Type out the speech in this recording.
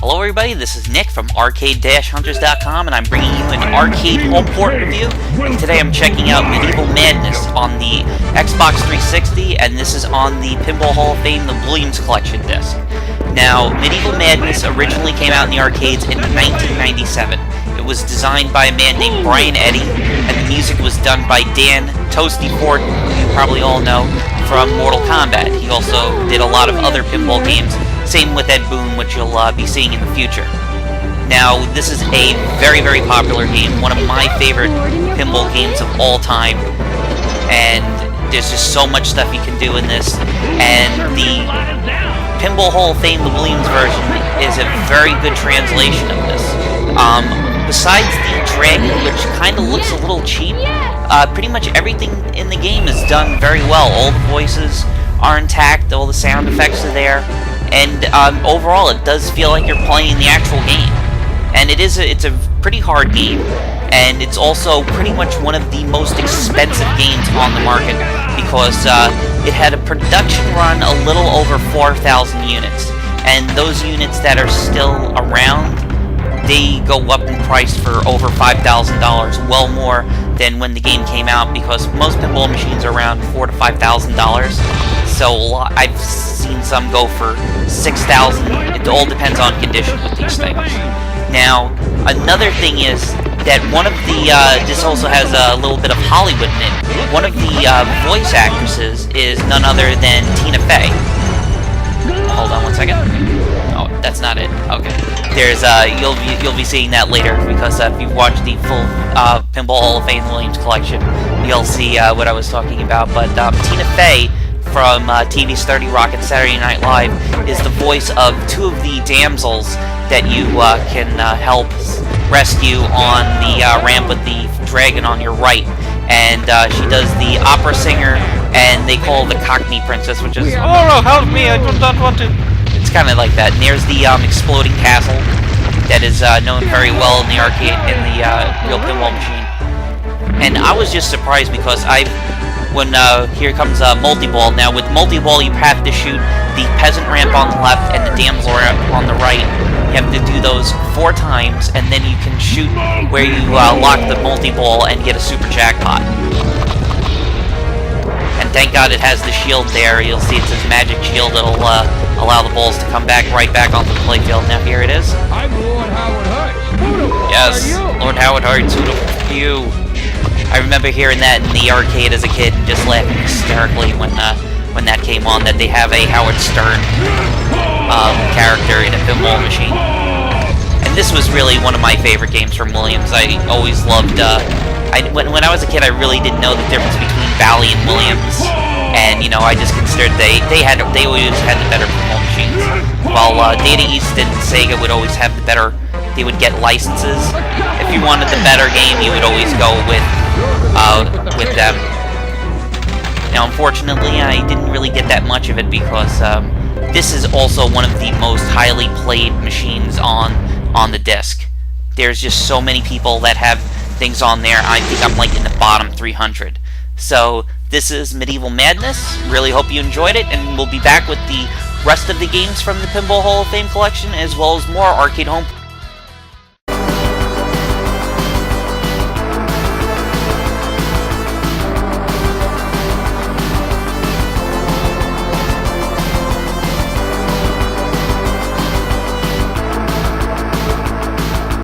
Hello everybody, this is Nick from arcade-hunters.com, and I'm bringing you an arcade home port review. And today I'm checking out Medieval Madness on the Xbox 360, and this is on the Pinball Hall of Fame, the Williams Collection disc. Now, Medieval Madness originally came out in the arcades in 1997. It was designed by a man named Brian Eddy, and the music was done by Dan Toasty Ford, who you probably all know from Mortal Kombat. He also did a lot of other pinball games. Same with Ed Boon, which you'll be seeing in the future. Now, this is a very, very popular game, one of my favorite pinball games of all time, and there's just so much stuff you can do in this, and the Pinball Hall of Fame, the Williams version, is a very good translation of this. Besides the dragon, which kind of looks a little cheap, pretty much everything in the game is done very well. All the voices are intact, all the sound effects are there, and overall it does feel like you're playing the actual game. And it's a pretty hard game, and it's also pretty much one of the most expensive games on the market, because it had a production run a little over 4,000 units, and those units that are still around, they go up in price for over $5,000, well more than when the game came out, because most pinball machines are around $4,000 to $5,000. So I've seen some go for $6,000. It all depends on condition with these things. Now, another thing is that one of the this also has a little bit of Hollywood in it. One of the voice actresses is none other than Tina Fey. Hold on one second. Oh, that's not it. Okay. There's you'll be seeing that later, because if you've watched the full Pinball Hall of Fame Williams collection, you'll see what I was talking about. But Tina Fey from TV's 30 Rock and Saturday Night Live is the voice of two of the damsels that you can help rescue on the ramp with the dragon on your right. And she does the opera singer, and they call the Cockney Princess, which is, "Oh no, help me, I do not want to." It's kind of like that. And there's the exploding castle that is known very well in the arcade, in the real pinball machine. And I was just surprised because here comes multi-ball. Now with multi-ball, you have to shoot the peasant ramp on the left and the damsel ramp on the right. You have to do those 4 times, and then you can shoot where you lock the multi-ball and get a super jackpot. And thank God it has the shield there. You'll see it says magic shield. It'll allow the balls to come right back onto the playfield. Now here it is. I'm Lord Howard Hurts. Yes, Lord Howard Hurts. Who the you? I remember hearing that in the arcade as a kid and just laughing hysterically when that came on, that they have a Howard Stern character in a pinball machine. And this was really one of my favorite games from Williams. I always loved, when I was a kid, I really didn't know the difference between Bally and Williams, and, you know, I just considered they always had the better pinball machines, while Data East and Sega would always have the better, they would get licenses. If you wanted the better game, you would always go with them. Now, unfortunately, I didn't really get that much of it, because this is also one of the most highly played machines on the disc. There's just so many people that have things on there. I think I'm like in the bottom 300. So this is Medieval Madness. Really hope you enjoyed it, and we'll be back with the rest of the games from the Pinball Hall of Fame collection, as well as more arcade home